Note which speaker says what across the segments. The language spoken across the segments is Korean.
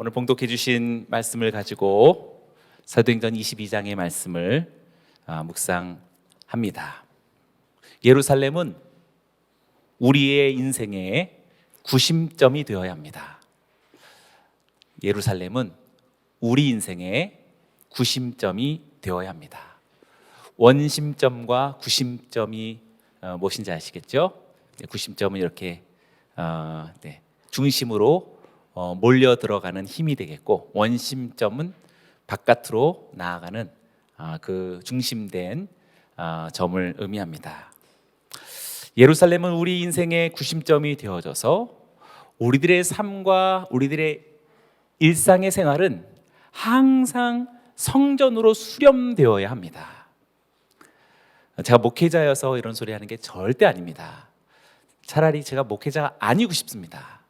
Speaker 1: 오늘 봉독해 주신 말씀을 가지고 사도행전 22장의 말씀을 묵상합니다. 예루살렘은 우리의 인생의 구심점이 되어야 합니다. 예루살렘은 우리 인생의 구심점이 되어야 합니다. 원심점과 구심점이 무엇인지 아시겠죠? 구심점은 이렇게 중심으로 몰려 들어가는 힘이 되겠고, 원심점은 바깥으로 나아가는 그 중심된 점을 의미합니다. 예루살렘은 우리 인생의 구심점이 되어져서 우리들의 삶과 우리들의 일상의 생활은 항상 성전으로 수렴되어야 합니다. 제가 목회자여서 이런 소리 하는 게 절대 아닙니다. 차라리 제가 목회자가 아니고 싶습니다.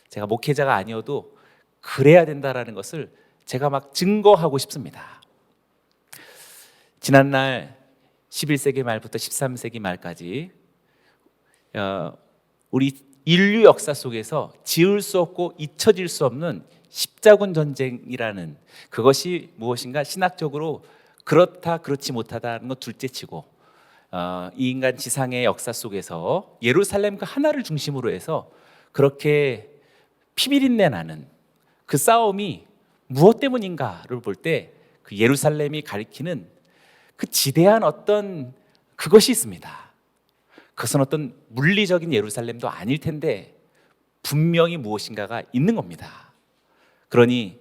Speaker 1: 제가 목회자가 아니어도 그래야 된다라는 것을 제가 막 증거하고 싶습니다. 지난날 11세기 말부터 13세기 말까지 우리 인류 역사 속에서 지울 수 없고 잊혀질 수 없는 십자군 전쟁이라는 그것이 무엇인가 신학적으로 그렇다 그렇지 못하다는 것 둘째치고, 이 인간 지상의 역사 속에서 예루살렘 그 하나를 중심으로 해서 그렇게 피비린내 나는 그 싸움이 무엇 때문인가를 볼 때 그 예루살렘이 가리키는 그 지대한 어떤 그것이 있습니다. 그것은 어떤 물리적인 예루살렘도 아닐 텐데 분명히 무엇인가가 있는 겁니다. 그러니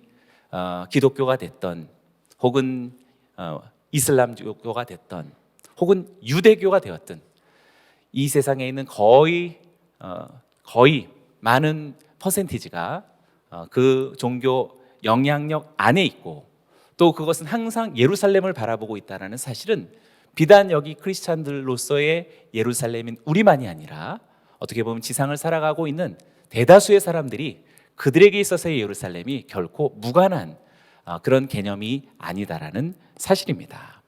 Speaker 1: 기독교가 됐던, 혹은 이슬람교가 됐던, 혹은 유대교가 되었던, 이 세상에 있는 거의 많은 퍼센티지가 그 종교 영향력 안에 있고, 또 그것은 항상 예루살렘을 바라보고 있다는 사실은 비단 여기 크리스찬들로서의 예루살렘인 우리만이 아니라 어떻게 보면 지상을 살아가고 있는 대다수의 사람들이 그들에게 있어서의 예루살렘이 결코 무관한 그런 개념이 아니다라는 사실입니다.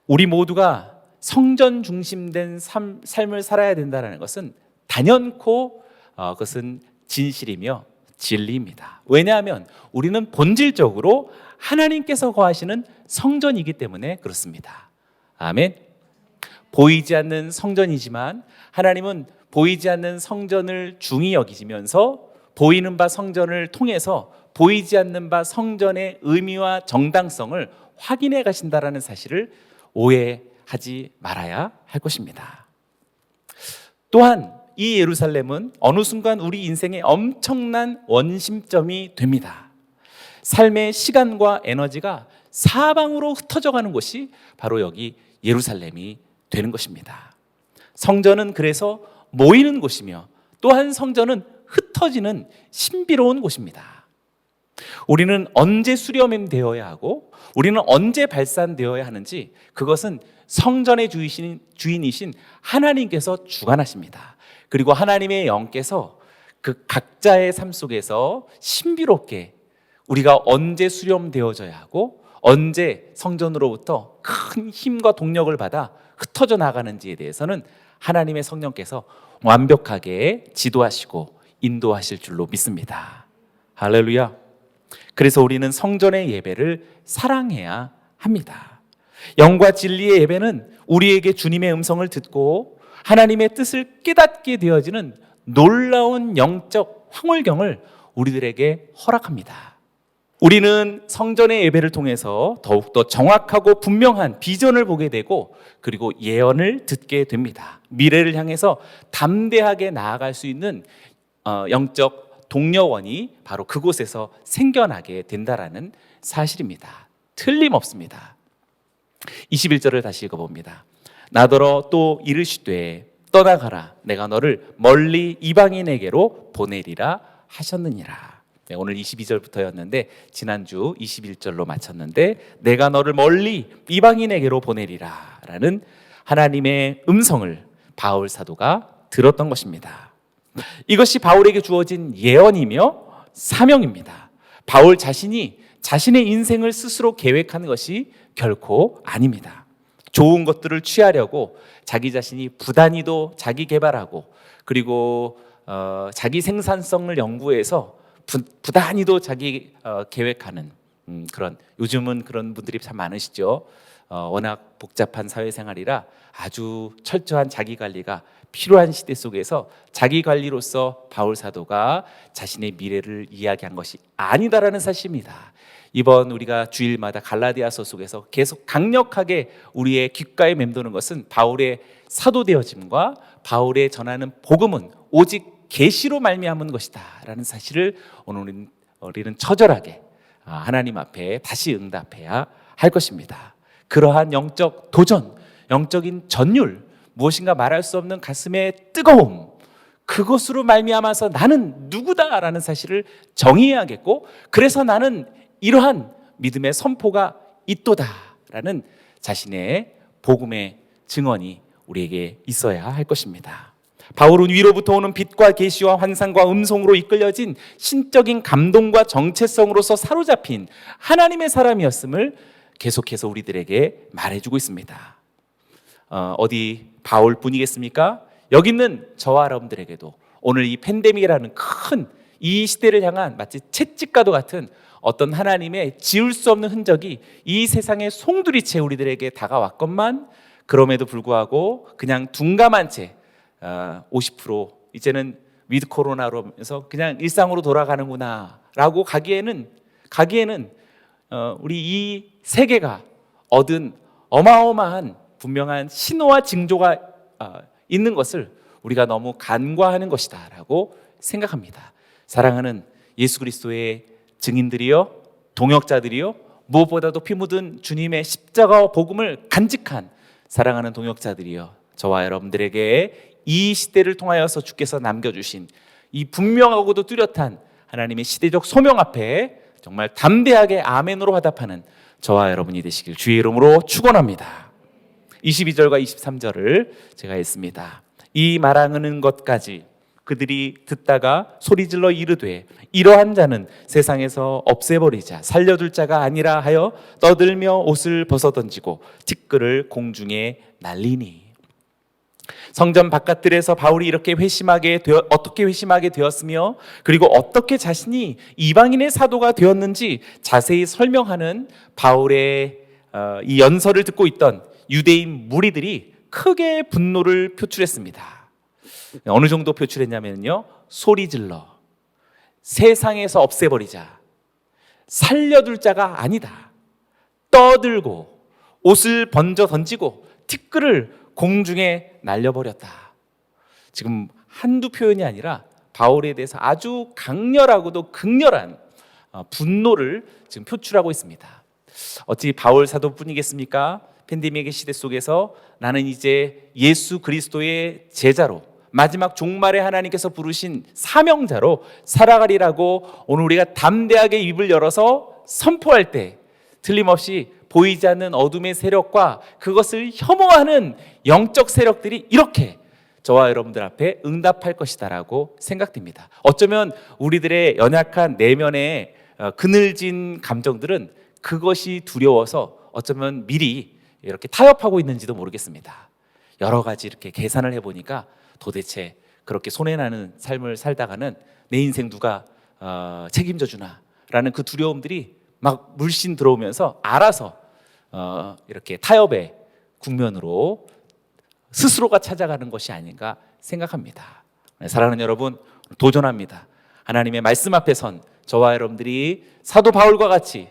Speaker 1: 우리 모두가 성전 중심된 삶을 살아야 된다는 것은 단연코 그것은 진실이며 진리입니다. 왜냐하면 우리는 본질적으로 하나님께서 거하시는 성전이기 때문에 그렇습니다. 아멘. 보이지 않는 성전이지만 하나님은 보이지 않는 성전을 중히 여기시면서 보이는 바 성전을 통해서 보이지 않는 바 성전의 의미와 정당성을 확인해 가신다라는 사실을 오해하지 말아야 할 것입니다. 또한 이 예루살렘은 어느 순간 우리 인생의 엄청난 원심점이 됩니다. 삶의 시간과 에너지가 사방으로 흩어져 가는 곳이 바로 여기 예루살렘이 되는 것입니다. 성전은 그래서 모이는 곳이며, 또한 성전은 흩어지는 신비로운 곳입니다. 우리는 언제 수렴되어야 하고 우리는 언제 발산되어야 하는지, 그것은 성전의 주인이신 하나님께서 주관하십니다. 그리고 하나님의 영께서 그 각자의 삶 속에서 신비롭게 우리가 언제 수렴되어져야 하고 언제 성전으로부터 큰 힘과 동력을 받아 흩어져 나가는지에 대해서는 하나님의 성령께서 완벽하게 지도하시고 인도하실 줄로 믿습니다. 할렐루야. 그래서 우리는 성전의 예배를 사랑해야 합니다. 영과 진리의 예배는 우리에게 주님의 음성을 듣고 하나님의 뜻을 깨닫게 되어지는 놀라운 영적 황홀경을 우리들에게 허락합니다. 우리는 성전의 예배를 통해서 더욱더 정확하고 분명한 비전을 보게 되고, 그리고 예언을 듣게 됩니다. 미래를 향해서 담대하게 나아갈 수 있는 영적 동력원이 바로 그곳에서 생겨나게 된다라는 사실입니다. 틀림없습니다. 21절을 다시 읽어봅니다. 나더러 또 이르시되 떠나가라, 내가 너를 멀리 이방인에게로 보내리라 하셨느니라. 오늘 22절부터였는데 지난주 21절로 마쳤는데, 내가 너를 멀리 이방인에게로 보내리라 라는 하나님의 음성을 바울 사도가 들었던 것입니다. 이것이 바울에게 주어진 예언이며 사명입니다. 바울 자신이 자신의 인생을 스스로 계획하는 것이 결코 아닙니다. 좋은 것들을 취하려고 자기 자신이 부단히도 자기 개발하고, 그리고 자기 생산성을 연구해서 부단히도 자기 계획하는 그런, 요즘은 그런 분들이 참 많으시죠. 워낙 복잡한 사회생활이라 아주 철저한 자기관리가 필요한 시대 속에서 자기관리로서 바울 사도가 자신의 미래를 이야기한 것이 아니다라는 사실입니다. 이번 우리가 주일마다 갈라디아서 속에서 계속 강력하게 우리의 귓가에 맴도는 것은 바울의 사도되어짐과 바울의 전하는 복음은 오직 계시로 말미암은 것이다 라는 사실을 오늘 우리는 처절하게 하나님 앞에 다시 응답해야 할 것입니다. 그러한 영적 도전, 영적인 전율, 무엇인가 말할 수 없는 가슴의 뜨거움, 그것으로 말미암아서 나는 누구다라는 사실을 정의해야겠고, 그래서 나는 이러한 믿음의 선포가 있도다라는 자신의 복음의 증언이 우리에게 있어야 할 것입니다. 바울은 위로부터 오는 빛과 계시와 환상과 음성으로 이끌려진 신적인 감동과 정체성으로서 사로잡힌 하나님의 사람이었음을 계속해서 우리들에게 말해주고 있습니다. 어디 바울뿐이겠습니까? 여기 있는 저와 여러분들에게도 오늘 이 팬데믹이라는 큰 이 시대를 향한 마치 채찍과도 같은 어떤 하나님의 지울 수 없는 흔적이 이 세상의 송두리째 우리들에게 다가왔건만, 그럼에도 불구하고 그냥 둔감한 채 50% 이제는 위드 코로나로 하면서 그냥 일상으로 돌아가는구나 라고 가기에는 우리 이 세계가 얻은 어마어마한 분명한 신호와 징조가 있는 것을 우리가 너무 간과하는 것이다 라고 생각합니다. 사랑하는 예수 그리스도의 증인들이요, 동역자들이요, 무엇보다도 피 묻은 주님의 십자가와 복음을 간직한 사랑하는 동역자들이요, 저와 여러분들에게 이 시대를 통하여서 주께서 남겨주신 이 분명하고도 뚜렷한 하나님의 시대적 소명 앞에 정말 담대하게 아멘으로 화답하는 저와 여러분이 되시길 주의 이름으로 축원합니다. 22절과 23절을 제가 했습니다. 이 말하는 것까지 그들이 듣다가 소리질러 이르되 이러한 자는 세상에서 없애버리자, 살려둘 자가 아니라 하여 떠들며 옷을 벗어던지고 티끌을 공중에 날리니. 성전 바깥들에서 바울이 이렇게 어떻게 회심하게 되었으며, 그리고 어떻게 자신이 이방인의 사도가 되었는지 자세히 설명하는 바울의 이 연설을 듣고 있던 유대인 무리들이 크게 분노를 표출했습니다. 어느 정도 표출했냐면요, 소리질러, 세상에서 없애버리자, 살려둘 자가 아니다, 떠들고 옷을 번져 던지고 티끌을 공중에 날려버렸다. 지금 한두 표현이 아니라 바울에 대해서 아주 강렬하고도 극렬한 분노를 지금 표출하고 있습니다. 어찌 바울 사도뿐이겠습니까? 팬데믹의 시대 속에서 나는 이제 예수 그리스도의 제자로, 마지막 종말에 하나님께서 부르신 사명자로 살아가리라고 오늘 우리가 담대하게 입을 열어서 선포할 때 틀림없이 보이지 않는 어둠의 세력과 그것을 혐오하는 영적 세력들이 이렇게 저와 여러분들 앞에 응답할 것이다라고 생각됩니다. 어쩌면 우리들의 연약한 내면의 그늘진 감정들은 그것이 두려워서 어쩌면 미리 이렇게 타협하고 있는지도 모르겠습니다. 여러 가지 이렇게 계산을 해보니까 도대체 그렇게 손해나는 삶을 살다가는 내 인생 누가 책임져 주나 라는 그 두려움들이 막 물씬 들어오면서 알아서 이렇게 타협의 국면으로 스스로가 찾아가는 것이 아닌가 생각합니다. 사랑하는 여러분, 도전합니다. 하나님의 말씀 앞에 선 저와 여러분들이 사도 바울과 같이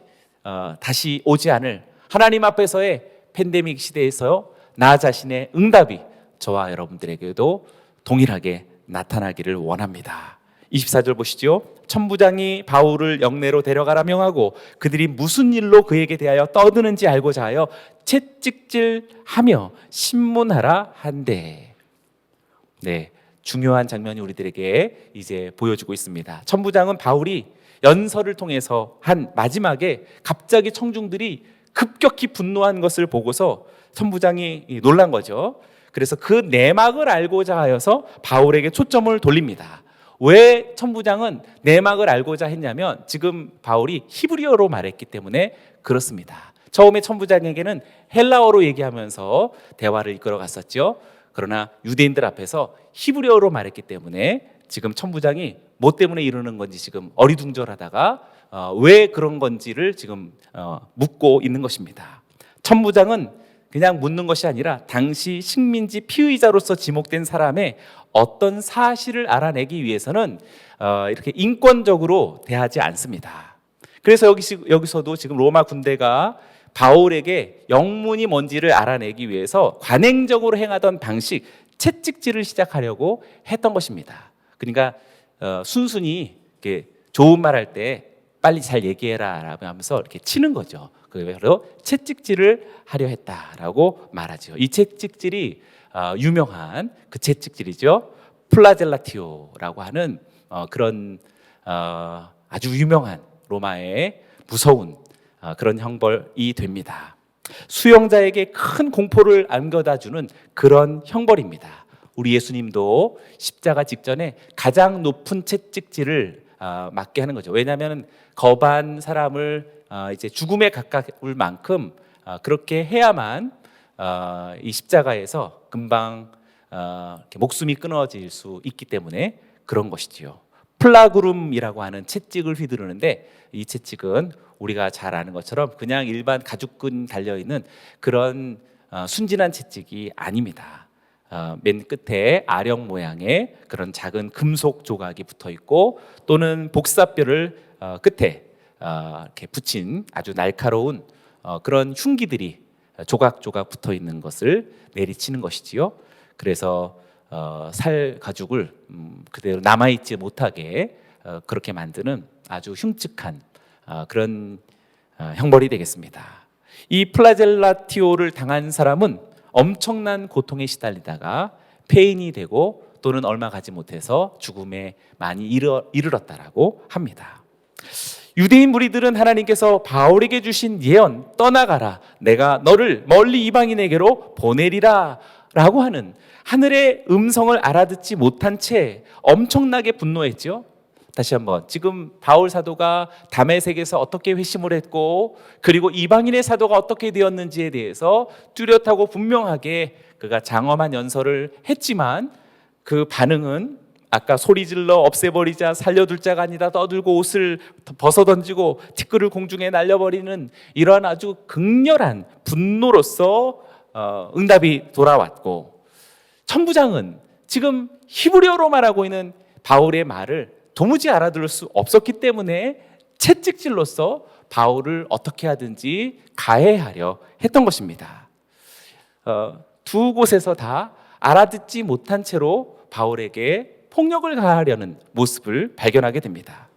Speaker 1: 다시 오지 않을 하나님 앞에서의 팬데믹 시대에서 나 자신의 응답이 저와 여러분들에게도 동일하게 나타나기를 원합니다. 24절 보시죠. 천부장이 바울을 영내로 데려가라 명하고 그들이 무슨 일로 그에게 대하여 떠드는지 알고자 하여 채찍질하며 신문하라 한대. 네, 중요한 장면이 우리들에게 이제 보여지고 있습니다. 천부장은 바울이 연설을 통해서 한 마지막에 갑자기 청중들이 급격히 분노한 것을 보고서 천부장이 놀란 거죠. 그래서 그 내막을 알고자 하여서 바울에게 초점을 돌립니다. 왜 천부장은 내막을 알고자 했냐면 지금 바울이 히브리어로 말했기 때문에 그렇습니다. 처음에 천부장에게는 헬라어로 얘기하면서 대화를 이끌어 갔었죠. 그러나 유대인들 앞에서 히브리어로 말했기 때문에 지금 천부장이 뭐 때문에 이러는 건지 지금 어리둥절하다가 왜 그런 건지를 지금 묻고 있는 것입니다. 천부장은 그냥 묻는 것이 아니라 당시 식민지 피의자로서 지목된 사람의 어떤 사실을 알아내기 위해서는 이렇게 인권적으로 대하지 않습니다. 그래서 여기서도 지금 로마 군대가 바울에게 영문이 뭔지를 알아내기 위해서 관행적으로 행하던 방식, 채찍질을 시작하려고 했던 것입니다. 그러니까 순순히 이렇게 좋은 말 할 때 빨리 잘 얘기해라 라고 하면서 이렇게 치는 거죠. 그래서 채찍질을 하려 했다라고 말하죠. 이 채찍질이 유명한 그 채찍질이죠. 플라젤라티오라고 하는 그런 아주 유명한 로마의 무서운 그런 형벌이 됩니다. 수용자에게 큰 공포를 안겨다 주는 그런 형벌입니다. 우리 예수님도 십자가 직전에 가장 높은 채찍질을 맞게 하는 거죠. 왜냐하면 거반 사람을 이제 죽음에 가까울 만큼 그렇게 해야만 이 십자가에서 금방 이렇게 목숨이 끊어질 수 있기 때문에 그런 것이지요. 플라그룸이라고 하는 채찍을 휘두르는데 이 채찍은 우리가 잘 아는 것처럼 그냥 일반 가죽끈 달려있는 그런 순진한 채찍이 아닙니다. 맨 끝에 아령 모양의 그런 작은 금속 조각이 붙어 있고 또는 복사뼈를 끝에 이렇게 붙인 아주 날카로운 그런 흉기들이 조각조각 붙어 있는 것을 내리치는 것이지요. 그래서 살 가죽을 그대로 남아있지 못하게 그렇게 만드는 아주 흉측한 그런 형벌이 되겠습니다. 이 플라젤라티오를 당한 사람은 엄청난 고통에 시달리다가 폐인이 되고 또는 얼마 가지 못해서 죽음에 많이 이르렀다라고 합니다. 유대인 무리들은 하나님께서 바울에게 주신 예언, 떠나가라, 내가 너를 멀리 이방인에게로 보내리라 라고 하는 하늘의 음성을 알아듣지 못한 채 엄청나게 분노했죠. 다시 한번, 지금 바울 사도가 다메섹에서 어떻게 회심을 했고 그리고 이방인의 사도가 어떻게 되었는지에 대해서 뚜렷하고 분명하게 그가 장엄한 연설을 했지만 그 반응은 아까 소리질러 없애버리자, 살려둘 자가 아니다, 떠들고 옷을 벗어던지고 티끌을 공중에 날려버리는 이러한 아주 극렬한 분노로서 응답이 돌아왔고, 천부장은 지금 히브리어로 말하고 있는 바울의 말을 도무지 알아들을 수 없었기 때문에 채찍질로서 바울을 어떻게 하든지 가해하려 했던 것입니다. 두 곳에서 다 알아듣지 못한 채로 바울에게 폭력을 가하려는 모습을 발견하게 됩니다.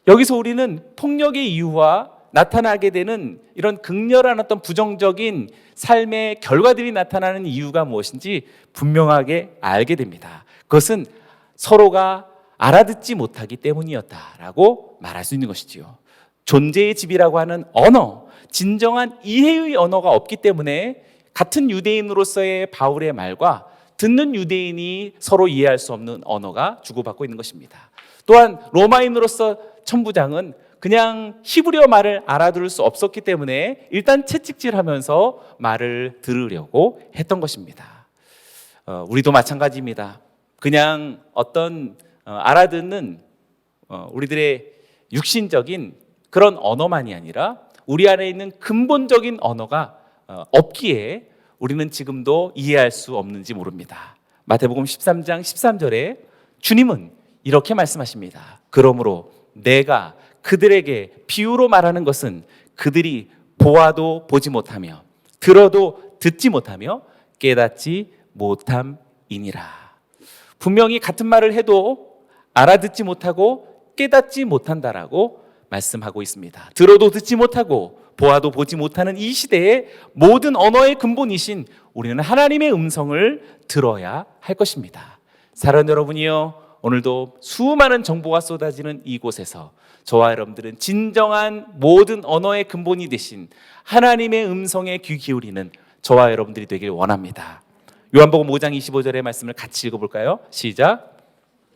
Speaker 1: 여기서 우리는 폭력의 이유와 나타나게 되는 이런 극렬한 어떤 부정적인 삶의 결과들이 나타나는 이유가 무엇인지 분명하게 알게 됩니다. 그것은 서로가 알아듣지 못하기 때문이었다라고 말할 수 있는 것이지요. 존재의 집이라고 하는 언어, 진정한 이해의 언어가 없기 때문에 같은 유대인으로서의 바울의 말과 듣는 유대인이 서로 이해할 수 없는 언어가 주고받고 있는 것입니다. 또한 로마인으로서 천부장은 그냥 히브리어 말을 알아들을 수 없었기 때문에 일단 채찍질하면서 말을 들으려고 했던 것입니다. 우리도 마찬가지입니다. 그냥 어떤 알아듣는 우리들의 육신적인 그런 언어만이 아니라 우리 안에 있는 근본적인 언어가 없기에 우리는 지금도 이해할 수 없는지 모릅니다. 마태복음 13장 13절에 주님은 이렇게 말씀하십니다. 그러므로 내가 그들에게 비유로 말하는 것은 그들이 보아도 보지 못하며 들어도 듣지 못하며 깨닫지 못함이니라. 분명히 같은 말을 해도 알아듣지 못하고 깨닫지 못한다라고 말씀하고 있습니다. 들어도 듣지 못하고 보아도 보지 못하는 이 시대의 모든 언어의 근본이신 우리는 하나님의 음성을 들어야 할 것입니다. 사랑하는 여러분이요, 오늘도 수많은 정보가 쏟아지는 이곳에서 저와 여러분들은 진정한 모든 언어의 근본이 되신 하나님의 음성에 귀 기울이는 저와 여러분들이 되길 원합니다. 요한복음 5장 25절의 말씀을 같이 읽어볼까요? 시작.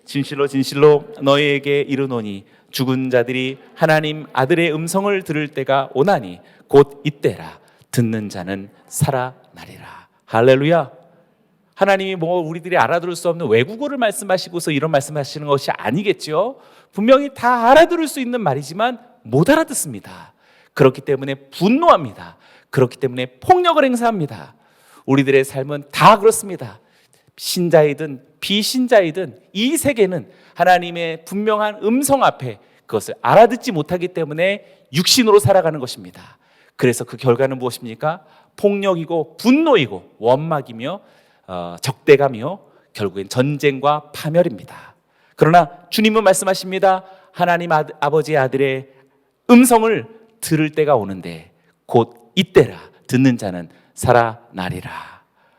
Speaker 1: 진실로 진실로 너희에게 이르노니 죽은 자들이 하나님 아들의 음성을 들을 때가 오나니 곧 이때라. 듣는 자는 살아나리라. 할렐루야. 하나님이 뭐 우리들이 알아들을 수 없는 외국어를 말씀하시고서 이런 말씀하시는 것이 아니겠죠. 분명히 다 알아들을 수 있는 말이지만 못 알아듣습니다. 그렇기 때문에 분노합니다. 그렇기 때문에 폭력을 행사합니다. 우리들의 삶은 다 그렇습니다. 신자이든 비신자이든 이 세계는 하나님의 분명한 음성 앞에 그것을 알아듣지 못하기 때문에 육신으로 살아가는 것입니다. 그래서 그 결과는 무엇입니까? 폭력이고 분노이고 원망이며 적대감이요, 결국엔 전쟁과 파멸입니다. 그러나 주님은 말씀하십니다. 하나님 아버지의 아들의 음성을 들을 때가 오는데 곧 이때라. 듣는 자는 살아나리라.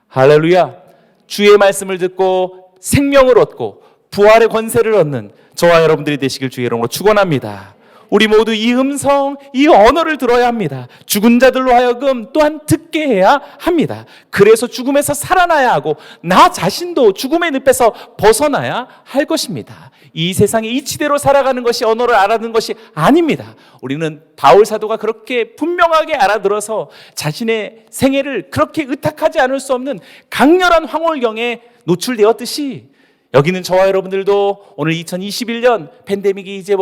Speaker 1: 할렐루야. 주의 말씀을 듣고 생명을 얻고 부활의 권세를 얻는 저와 여러분들이 되시길 주의 이름으로 축원합니다. 우리 모두 이 음성, 이 언어를 들어야 합니다. 죽은 자들로 하여금 또한 듣게 해야 합니다. 그래서 죽음에서 살아나야 하고 나 자신도 죽음의 늪에서 벗어나야 할 것입니다. 이 세상에 이치대로 살아가는 것이 언어를 알아듣는 것이 아닙니다. 우리는 바울 사도가 그렇게 분명하게 알아들어서 자신의 생애를 그렇게 의탁하지 않을 수 없는 강렬한 황홀경에 노출되었듯이 여기는 저와 여러분들도 오늘 2021년 팬데믹이 이제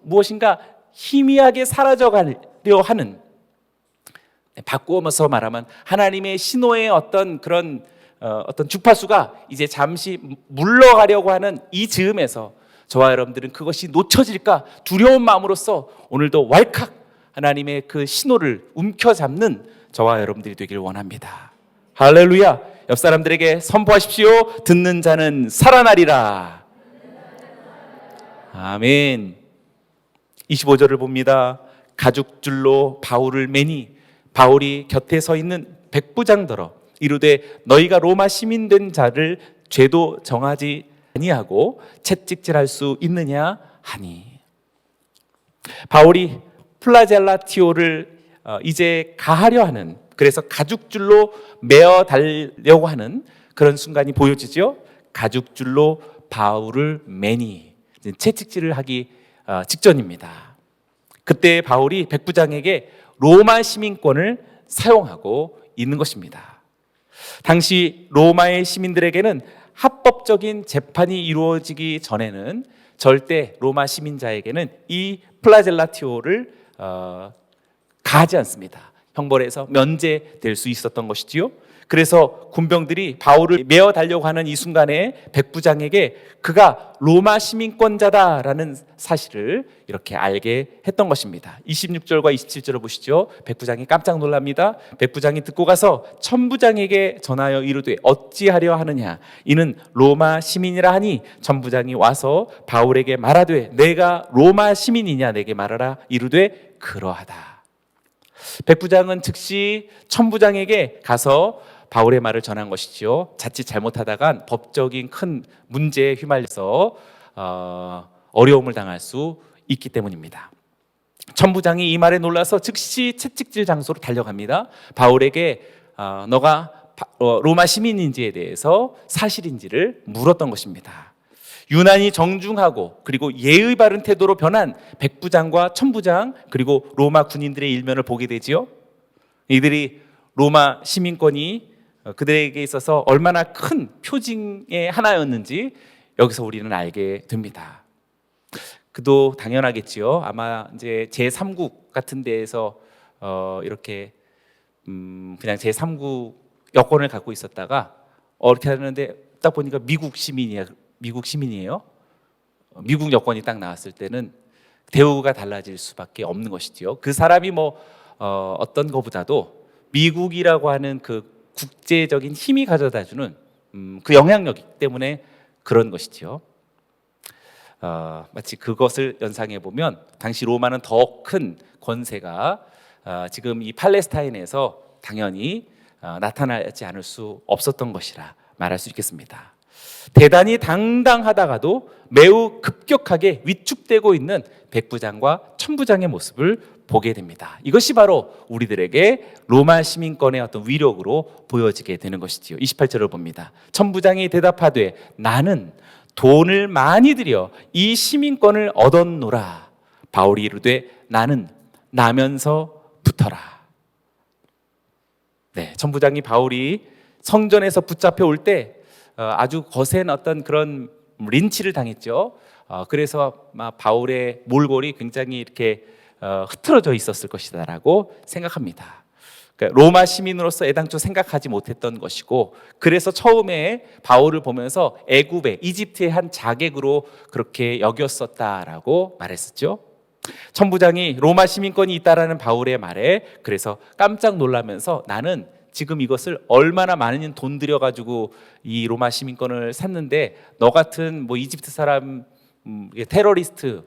Speaker 1: 무엇인가 희미하게 사라져가려 하는, 바꾸어서 말하면 하나님의 신호의 어떤 그런 어떤 주파수가 이제 잠시 물러가려고 하는 이 즈음에서 저와 여러분들은 그것이 놓쳐질까 두려운 마음으로써 오늘도 왈칵 하나님의 그 신호를 움켜잡는 저와 여러분들이 되길 원합니다. 할렐루야. 옆 사람들에게 선포하십시오. 듣는 자는 살아나리라. 아멘. 25절을 봅니다. 가죽줄로 바울을 매니 바울이 곁에 서 있는 백부장더러 이르되 너희가 로마 시민된 자를 죄도 정하지 아니하고 채찍질할 수 있느냐 하니, 바울이 플라젤라티오를 이제 가하려 하는, 그래서 가죽줄로 매어 달려고 하는 그런 순간이 보여지죠. 가죽줄로 바울을 매니 채찍질을 하기 직전입니다. 그때 바울이 백부장에게 로마 시민권을 사용하고 있는 것입니다. 당시 로마의 시민들에게는 합법적인 재판이 이루어지기 전에는 절대 로마 시민자에게는 이 플라젤라티오를 가하지 않습니다. 형벌에서 면제될 수 있었던 것이지요. 그래서 군병들이 바울을 메어 달려고 하는 이 순간에 백부장에게 그가 로마 시민권자다라는 사실을 이렇게 알게 했던 것입니다. 26절과 27절을 보시죠. 백부장이 깜짝 놀랍니다. 백부장이 듣고 가서 천부장에게 전하여 이르되 어찌하려 하느냐, 이는 로마 시민이라 하니 천부장이 와서 바울에게 말하되 내가 로마 시민이냐 내게 말하라. 이르되 그러하다. 백부장은 즉시 천부장에게 가서 바울의 말을 전한 것이지요. 자칫 잘못하다간 법적인 큰 문제에 휘말려서 어려움을 당할 수 있기 때문입니다. 천부장이 이 말에 놀라서 즉시 채찍질 장소로 달려갑니다. 바울에게 너가 로마 시민인지에 대해서 사실인지를 물었던 것입니다. 유난히 정중하고 그리고 예의 바른 태도로 변한 백부장과 천부장 그리고 로마 군인들의 일면을 보게 되지요. 이들이 로마 시민권이 그들에게 있어서 얼마나 큰 표징의 하나였는지 여기서 우리는 알게 됩니다. 그도 당연하겠지요. 아마 이제 제3국 같은 데에서 이렇게 그냥 제3국 여권을 갖고 있었다가 이렇게 하는데 딱 보니까 미국 시민이에요. 미국 여권이 딱 나왔을 때는 대우가 달라질 수밖에 없는 것이지요. 그 사람이 어떤 것보다도 미국이라고 하는 그 국제적인 힘이 가져다주는 그 영향력 때문에 그런 것이지요. 마치 그것을 연상해 보면 당시 로마는 더 큰 권세가 지금 이 팔레스타인에서 당연히 나타나지 않을 수 없었던 것이라 말할 수 있겠습니다. 대단히 당당하다가도 매우 급격하게 위축되고 있는 백부장과 천부장의 모습을 보게 됩니다. 이것이 바로 우리들에게 로마 시민권의 어떤 위력으로 보여지게 되는 것이지요. 28절을 봅니다. 천부장이 대답하되 나는 돈을 많이 들여 이 시민권을 얻었노라. 바울이 이르되 나는 나면서 붙어라. 네, 천부장이 바울이 성전에서 붙잡혀 올 때 아주 거센 어떤 그런 린치를 당했죠. 그래서 바울의 몰골이 굉장히 이렇게 흐트러져 있었을 것이다라고 생각합니다. 그러니까 로마 시민으로서 애당초 생각하지 못했던 것이고, 그래서 처음에 바울을 보면서 애굽의 이집트의 한 자객으로 그렇게 여겼었다라고 말했었죠. 천부장이 로마 시민권이 있다라는 바울의 말에 그래서 깜짝 놀라면서 나는 지금 이것을 얼마나 많은 돈 들여가지고 이 로마 시민권을 샀는데 너 같은 뭐 이집트 사람 테러리스트,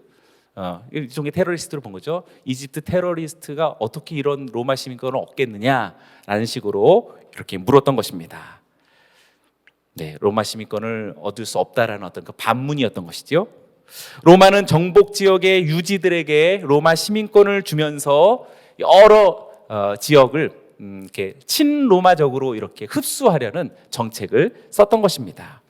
Speaker 1: 일종의 테러리스트로 본 거죠. 이집트 테러리스트가 어떻게 이런 로마 시민권을 얻겠느냐라는 식으로 이렇게 물었던 것입니다. 네, 로마 시민권을 얻을 수 없다라는 어떤 그 반문이었던 것이죠. 로마는 정복 지역의 유지들에게 로마 시민권을 주면서 여러 지역을 이렇게 친로마적으로 이렇게 흡수하려는 정책을 썼던 것입니다.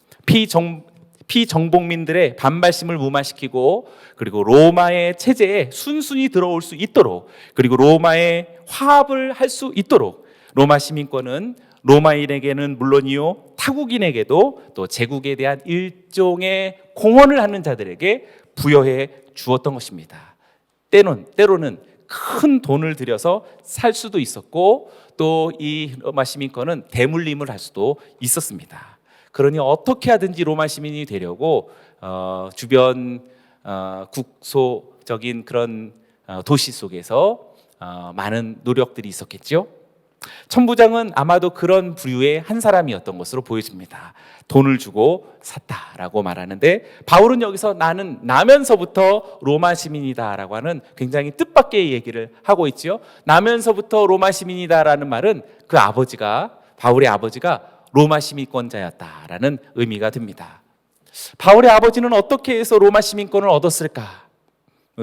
Speaker 1: 피정복민들의 반발심을 무마시키고, 그리고 로마의 체제에 순순히 들어올 수 있도록, 그리고 로마의 화합을 할 수 있도록 로마 시민권은 로마인에게는 물론이요 타국인에게도 또 제국에 대한 일종의 공헌을 하는 자들에게 부여해 주었던 것입니다. 때로는 큰 돈을 들여서 살 수도 있었고, 또 이 로마 시민권은 대물림을 할 수도 있었습니다. 그러니 어떻게 하든지 로마 시민이 되려고 주변 국소적인 그런 도시 속에서 많은 노력들이 있었겠죠. 천부장은 아마도 그런 부류의 한 사람이었던 것으로 보여집니다. 돈을 주고 샀다라고 말하는데, 바울은 여기서 나는 나면서부터 로마 시민이다라고 하는 굉장히 뜻밖의 얘기를 하고 있지요. 나면서부터 로마 시민이다라는 말은 그 아버지가, 바울의 아버지가 로마 시민권자였다라는 의미가 듭니다. 바울의 아버지는 어떻게 해서 로마 시민권을 얻었을까?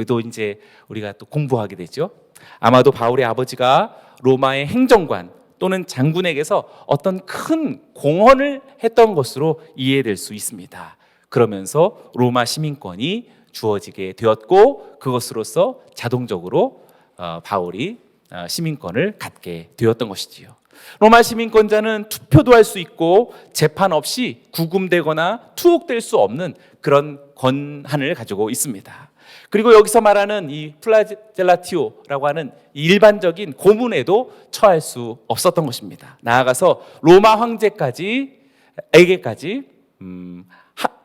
Speaker 1: 또 이제 우리가 또 공부하게 되죠. 아마도 바울의 아버지가 로마의 행정관 또는 장군에게서 어떤 큰 공헌을 했던 것으로 이해될 수 있습니다. 그러면서 로마 시민권이 주어지게 되었고, 그것으로서 자동적으로 바울이 시민권을 갖게 되었던 것이지요. 로마 시민권자는 투표도 할 수 있고 재판 없이 구금되거나 투옥될 수 없는 그런 권한을 가지고 있습니다. 그리고 여기서 말하는 이 플라젤라티오라고 하는 일반적인 고문에도 처할 수 없었던 것입니다. 나아가서 로마 황제에게까지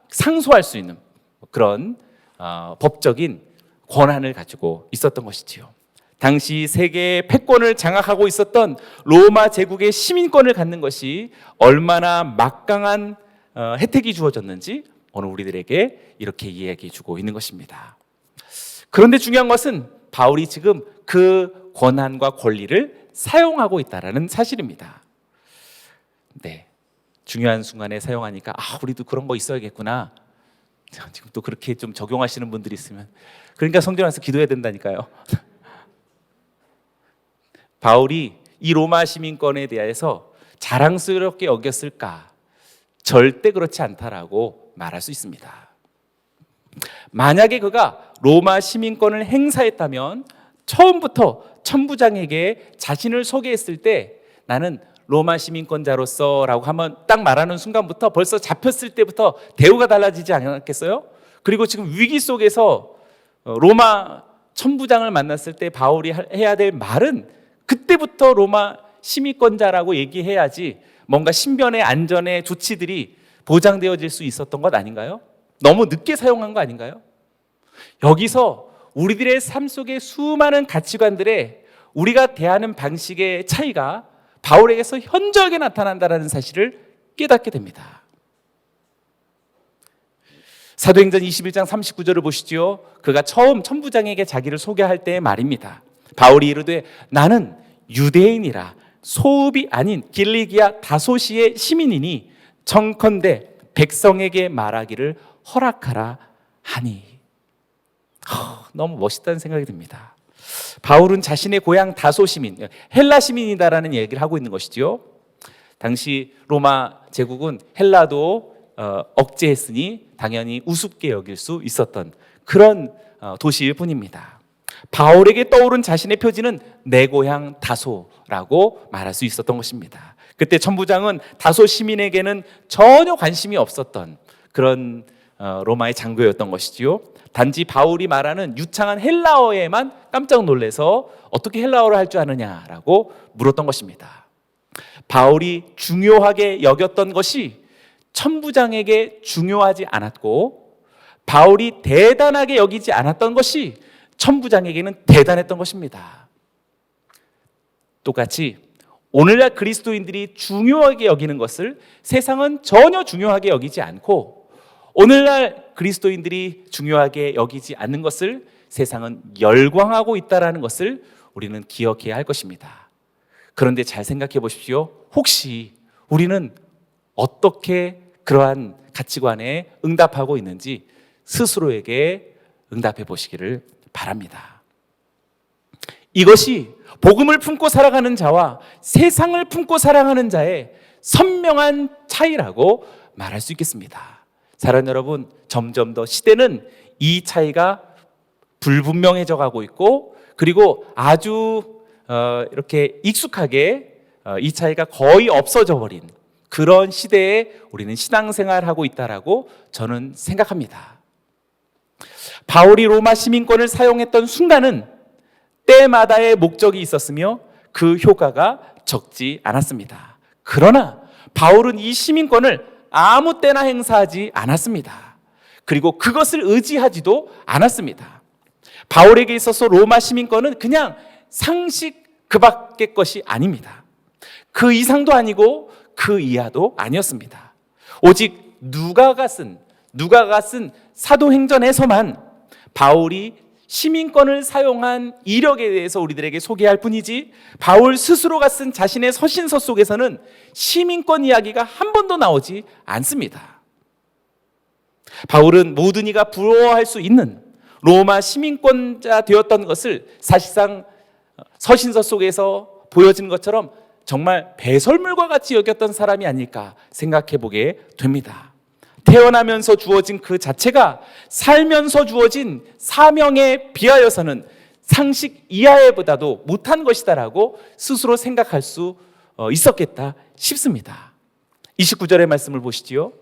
Speaker 1: 상소할 수 있는 그런 법적인 권한을 가지고 있었던 것이지요. 당시 세계의 패권을 장악하고 있었던 로마 제국의 시민권을 갖는 것이 얼마나 막강한 혜택이 주어졌는지 오늘 우리들에게 이렇게 이야기해 주고 있는 것입니다. 그런데 중요한 것은 바울이 지금 그 권한과 권리를 사용하고 있다는 사실입니다. 네, 중요한 순간에 사용하니까 우리도 그런 거 있어야겠구나. 지금 또 그렇게 좀 적용하시는 분들이 있으면, 그러니까 성전 와서 기도해야 된다니까요. 바울이 이 로마 시민권에 대해서 자랑스럽게 여겼을까? 절대 그렇지 않다라고 말할 수 있습니다. 만약에 그가 로마 시민권을 행사했다면 처음부터 천부장에게 자신을 소개했을 때 나는 로마 시민권자로서 라고 한번 딱 말하는 순간부터 벌써 잡혔을 때부터 대우가 달라지지 않았겠어요? 그리고 지금 위기 속에서 로마 천부장을 만났을 때 바울이 해야 될 말은 그때부터 로마 시민권자라고 얘기해야지 뭔가 신변의 안전의 조치들이 보장되어질 수 있었던 것 아닌가요? 너무 늦게 사용한 거 아닌가요? 여기서 우리들의 삶 속의 수많은 가치관들의 우리가 대하는 방식의 차이가 바울에게서 현저하게 나타난다는 사실을 깨닫게 됩니다. 사도행전 21장 39절을 보시죠. 그가 처음 천부장에게 자기를 소개할 때의 말입니다. 바울이 이르되 나는 유대인이라 소읍이 아닌 길리기아 다소시의 시민이니 청컨대 백성에게 말하기를 허락하라 하니. 너무 멋있다는 생각이 듭니다. 바울은 자신의 고향 다소 시민, 헬라 시민이다라는 얘기를 하고 있는 것이죠. 당시 로마 제국은 헬라도 억제했으니 당연히 우습게 여길 수 있었던 그런 도시일 뿐입니다. 바울에게 떠오른 자신의 표지는 내 고향 다소라고 말할 수 있었던 것입니다. 그때 천부장은 다소 시민에게는 전혀 관심이 없었던 그런 로마의 장교였던 것이지요. 단지 바울이 말하는 유창한 헬라어에만 깜짝 놀라서 어떻게 헬라어를 할 줄 아느냐라고 물었던 것입니다. 바울이 중요하게 여겼던 것이 천부장에게 중요하지 않았고, 바울이 대단하게 여기지 않았던 것이 천부장에게는 대단했던 것입니다. 똑같이 오늘날 그리스도인들이 중요하게 여기는 것을 세상은 전혀 중요하게 여기지 않고, 오늘날 그리스도인들이 중요하게 여기지 않는 것을 세상은 열광하고 있다는 것을 우리는 기억해야 할 것입니다. 그런데 잘 생각해 보십시오. 혹시 우리는 어떻게 그러한 가치관에 응답하고 있는지 스스로에게 응답해 보시기를 바랍니다. 이것이 복음을 품고 살아가는 자와 세상을 품고 살아가는 자의 선명한 차이라고 말할 수 있겠습니다. 사랑하는 여러분, 점점 더 시대는 이 차이가 불분명해져 가고 있고, 그리고 아주 이렇게 익숙하게 이 차이가 거의 없어져 버린 그런 시대에 우리는 신앙생활하고 있다라고 저는 생각합니다. 바울이 로마 시민권을 사용했던 순간은 때마다의 목적이 있었으며 그 효과가 적지 않았습니다. 그러나 바울은 이 시민권을 아무 때나 행사하지 않았습니다. 그리고 그것을 의지하지도 않았습니다. 바울에게 있어서 로마 시민권은 그냥 상식 그 밖의 것이 아닙니다. 그 이상도 아니고 그 이하도 아니었습니다. 오직 누가가 쓴 사도행전에서만 바울이 시민권을 사용한 이력에 대해서 우리들에게 소개할 뿐이지, 바울 스스로가 쓴 자신의 서신서 속에서는 시민권 이야기가 한 번도 나오지 않습니다. 바울은 모든 이가 부러워할 수 있는 로마 시민권자 되었던 것을 사실상 서신서 속에서 보여진 것처럼 정말 배설물과 같이 여겼던 사람이 아닐까 생각해 보게 됩니다. 태어나면서 주어진 그 자체가 살면서 주어진 사명에 비하여서는 상식 이하에보다도 못한 것이다라고 스스로 생각할 수 있었겠다 싶습니다. 29절의 말씀을 보시지요.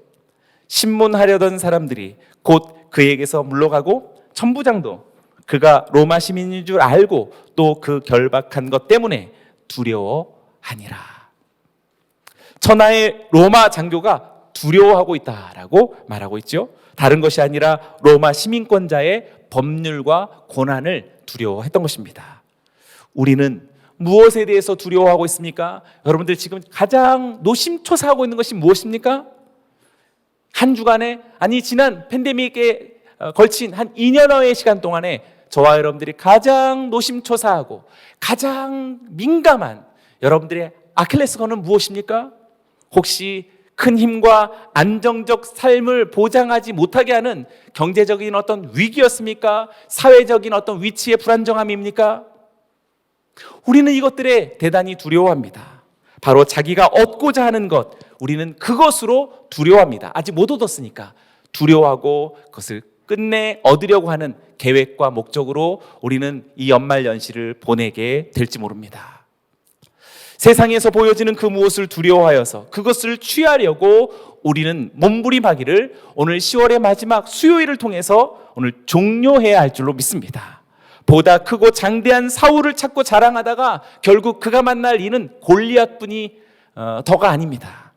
Speaker 1: 신문하려던 사람들이 곧 그에게서 물러가고, 천부장도 그가 로마 시민인 줄 알고 또 그 결박한 것 때문에 두려워하니라. 천하의 로마 장교가 두려워하고 있다라고 말하고 있죠. 다른 것이 아니라 로마 시민권자의 법률과 고난을 두려워했던 것입니다. 우리는 무엇에 대해서 두려워하고 있습니까? 여러분들 지금 가장 노심초사하고 있는 것이 무엇입니까? 한 주간에, 아니 지난 팬데믹에 걸친 한 2년여의 시간 동안에 저와 여러분들이 가장 노심초사하고 가장 민감한 여러분들의 아킬레스건은 무엇입니까? 혹시 큰 힘과 안정적 삶을 보장하지 못하게 하는 경제적인 어떤 위기였습니까? 사회적인 어떤 위치의 불안정함입니까? 우리는 이것들에 대단히 두려워합니다. 바로 자기가 얻고자 하는 것, 우리는 그것으로 두려워합니다. 아직 못 얻었으니까 두려워하고 그것을 끝내 얻으려고 하는 계획과 목적으로 우리는 이 연말연시를 보내게 될지 모릅니다. 세상에서 보여지는 그 무엇을 두려워하여서 그것을 취하려고 우리는 몸부림하기를 오늘 10월의 마지막 수요일을 통해서 오늘 종료해야 할 줄로 믿습니다. 보다 크고 장대한 사울을 찾고 자랑하다가 결국 그가 만날 이는 골리앗뿐이 더가 아닙니다.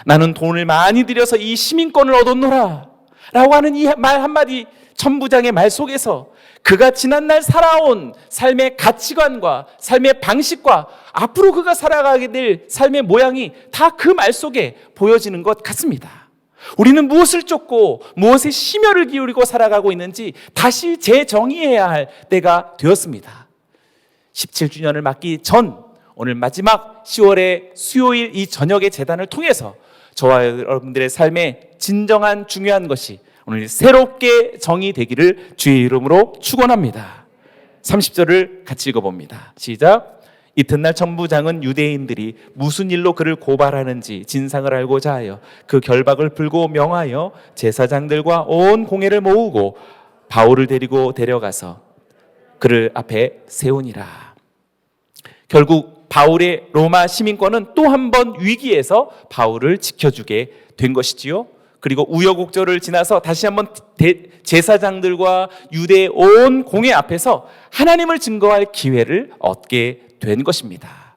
Speaker 1: 나는 돈을 많이 들여서 이 시민권을 얻었노라 라고 하는 이 말 한마디, 천부장의 말 속에서 그가 지난날 살아온 삶의 가치관과 삶의 방식과 앞으로 그가 살아가게 될 삶의 모양이 다 그 말 속에 보여지는 것 같습니다. 우리는 무엇을 쫓고 무엇에 심혈을 기울이고 살아가고 있는지 다시 재정의해야 할 때가 되었습니다. 17주년을 맞기 전 오늘 마지막 10월의 수요일 이 저녁의 제단을 통해서 저와 여러분들의 삶에 진정한 중요한 것이 오늘 새롭게 정의되기를 주의 이름으로 축원합니다. 30절을 같이 읽어봅니다. 시작. 이튿날 천부장은 유대인들이 무슨 일로 그를 고발하는지 진상을 알고자 하여 그 결박을 풀고 명하여 제사장들과 온 공회를 모으고 바울을 데리고 데려가서 그를 앞에 세우니라. 결국 바울의 로마 시민권은 또 한 번 위기에서 바울을 지켜주게 된 것이지요. 그리고 우여곡절을 지나서 다시 한번 제사장들과 유대의 온 공회 앞에서 하나님을 증거할 기회를 얻게 된 것입니다.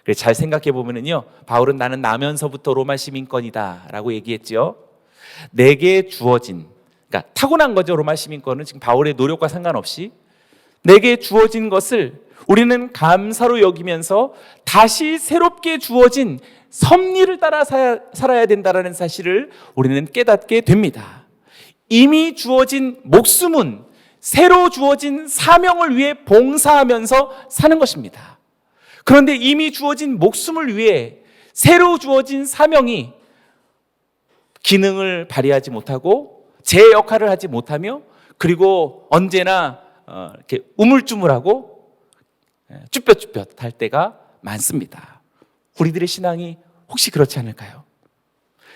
Speaker 1: 그래서 잘 생각해 보면요, 바울은 나는 나면서부터 로마 시민권이다라고 얘기했죠. 내게 주어진, 그러니까 타고난 거죠. 로마 시민권은 지금 바울의 노력과 상관없이 내게 주어진 것을 우리는 감사로 여기면서 다시 새롭게 주어진 섭리를 따라 살아야 된다는 사실을 우리는 깨닫게 됩니다. 이미 주어진 목숨은 새로 주어진 사명을 위해 봉사하면서 사는 것입니다. 그런데 이미 주어진 목숨을 위해 새로 주어진 사명이 기능을 발휘하지 못하고 제 역할을 하지 못하며, 그리고 언제나 이렇게 우물쭈물하고 쭈뼛쭈뼛 할 때가 많습니다. 우리들의 신앙이 혹시 그렇지 않을까요?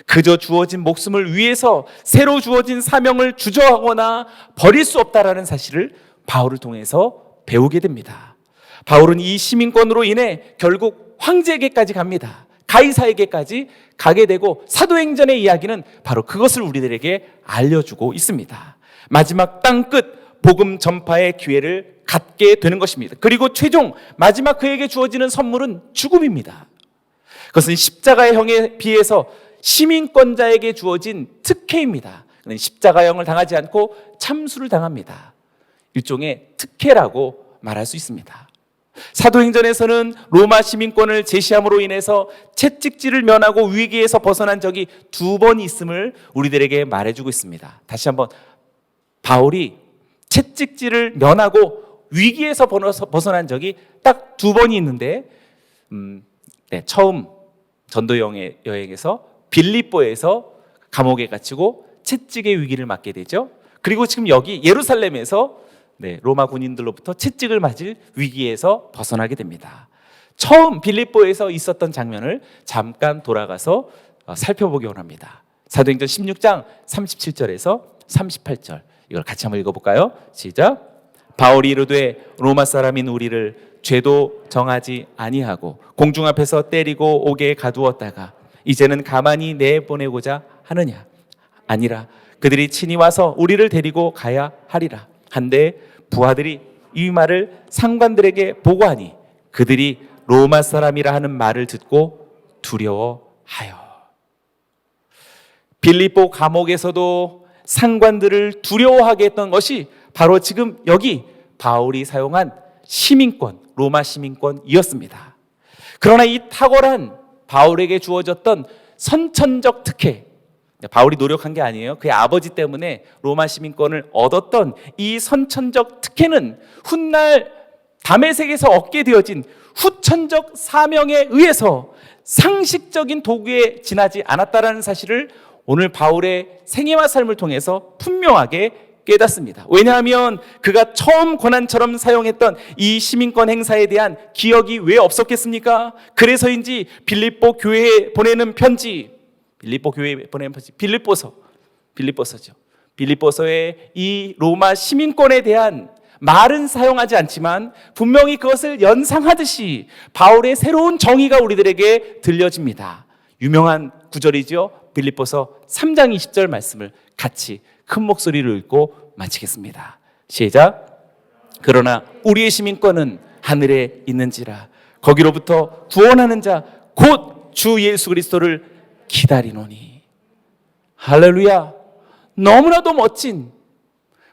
Speaker 1: 그저 주어진 목숨을 위해서 새로 주어진 사명을 주저하거나 버릴 수 없다라는 사실을 바울을 통해서 배우게 됩니다. 바울은 이 시민권으로 인해 결국 황제에게까지 갑니다. 가이사에게까지 가게 되고, 사도행전의 이야기는 바로 그것을 우리들에게 알려주고 있습니다. 마지막 땅끝 복음 전파의 기회를 갖게 되는 것입니다. 그리고 최종 마지막 그에게 주어지는 선물은 죽음입니다. 그것은 십자가의 형에 비해서 시민권자에게 주어진 특혜입니다. 십자가형을 당하지 않고 참수를 당합니다. 일종의 특혜라고 말할 수 있습니다. 사도행전에서는 로마 시민권을 제시함으로 인해서 채찍질을 면하고 위기에서 벗어난 적이 2번 있음을 우리들에게 말해주고 있습니다. 다시 한번, 바울이 채찍질을 면하고 위기에서 벗어난 적이 딱 2번이 있는데, 처음 전도 여행에서 빌립보에서 감옥에 갇히고 채찍의 위기를 맞게 되죠. 그리고 지금 여기 예루살렘에서 로마 군인들로부터 채찍을 맞을 위기에서 벗어나게 됩니다. 처음 빌립보에서 있었던 장면을 잠깐 돌아가서 살펴보기 원합니다. 사도행전 16장 37절에서 38절, 이걸 같이 한번 읽어볼까요? 시작. 바울이 이르되 로마 사람인 우리를 죄도 정하지 아니하고 공중 앞에서 때리고 옥에 가두었다가 이제는 가만히 내보내고자 하느냐? 아니라 그들이 친히 와서 우리를 데리고 가야 하리라 한데, 부하들이 이 말을 상관들에게 보고하니 그들이 로마 사람이라 하는 말을 듣고 두려워하여. 빌립보 감옥에서도 상관들을 두려워하게 했던 것이 바로 지금 여기 바울이 사용한 시민권, 로마 시민권이었습니다. 그러나 이 탁월한 바울에게 주어졌던 선천적 특혜, 바울이 노력한 게 아니에요. 그의 아버지 때문에 로마 시민권을 얻었던 이 선천적 특혜는 훗날 다메섹에서 얻게 되어진 후천적 사명에 의해서 상식적인 도구에 지나지 않았다는 사실을 오늘 바울의 생애와 삶을 통해서 분명하게 깨닫습니다. 왜냐하면 그가 처음 고난처럼 사용했던 이 시민권 행사에 대한 기억이 왜 없었겠습니까? 그래서인지 빌립보 교회에 보내는 편지, 빌립보서죠. 빌립보서의 이 로마 시민권에 대한 말은 사용하지 않지만 분명히 그것을 연상하듯이 바울의 새로운 정의가 우리들에게 들려집니다. 유명한 구절이죠. 빌립보서 3장 20절 말씀을 같이 큰 목소리로 읽고 마치겠습니다. 시작. 그러나 우리의 시민권은 하늘에 있는지라 거기로부터 구원하는 자 곧 주 예수 그리스도를 기다리노니. 할렐루야. 너무나도 멋진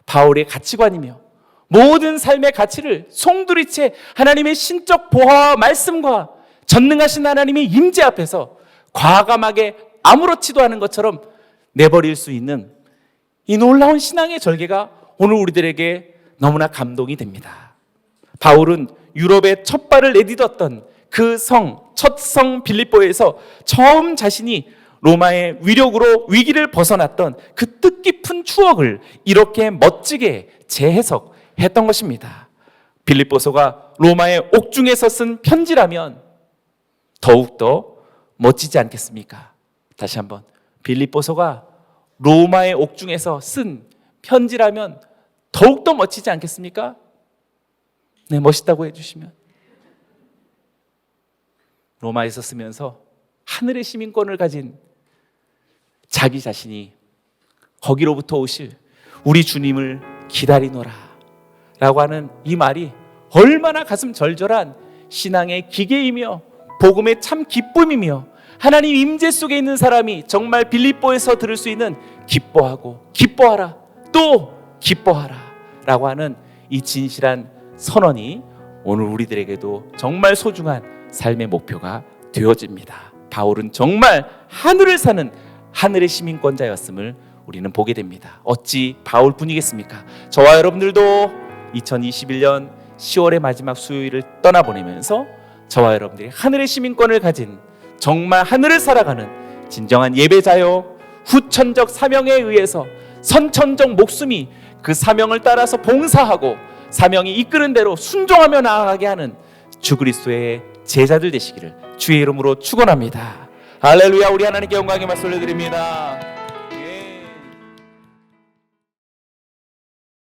Speaker 1: 바울의 가치관이며 모든 삶의 가치를 송두리째 하나님의 신적 보화와 말씀과 전능하신 하나님의 임재 앞에서 과감하게 아무렇지도 않은 것처럼 내버릴 수 있는 이 놀라운 신앙의 절개가 오늘 우리들에게 너무나 감동이 됩니다. 바울은 유럽에 첫 발을 내딛었던 그 첫 성 빌립보에서 처음 자신이 로마의 위력으로 위기를 벗어났던 그 뜻깊은 추억을 이렇게 멋지게 재해석했던 것입니다. 빌립보서가 로마의 옥중에서 쓴 편지라면 더욱더 멋지지 않겠습니까? 다시 한번, 빌립보서가 로마의 옥중에서 쓴 편지라면 더욱더 멋지지 않겠습니까? 네, 멋있다고 해주시면. 로마에서 쓰면서 하늘의 시민권을 가진 자기 자신이 거기로부터 오실 우리 주님을 기다리노라 라고 하는 이 말이 얼마나 가슴 절절한 신앙의 기계이며 복음의 참 기쁨이며 하나님 임재 속에 있는 사람이 정말 빌립보에서 들을 수 있는 기뻐하고 기뻐하라 또 기뻐하라 라고 하는 이 진실한 선언이 오늘 우리들에게도 정말 소중한 삶의 목표가 되어집니다. 바울은 정말 하늘을 사는 하늘의 시민권자였음을 우리는 보게 됩니다. 어찌 바울뿐이겠습니까? 저와 여러분들도 2021년 10월의 마지막 수요일을 떠나보내면서 저와 여러분들이 하늘의 시민권을 가진 정말 하늘을 살아가는 진정한 예배자요 후천적 사명에 의해서 선천적 목숨이 그 사명을 따라서 봉사하고 사명이 이끄는 대로 순종하며 나아가게 하는 주 그리스도의 제자들 되시기를 주의 이름으로 축원합니다. 할렐루야. 우리 하나님께 영광의 말씀 올려드립니다.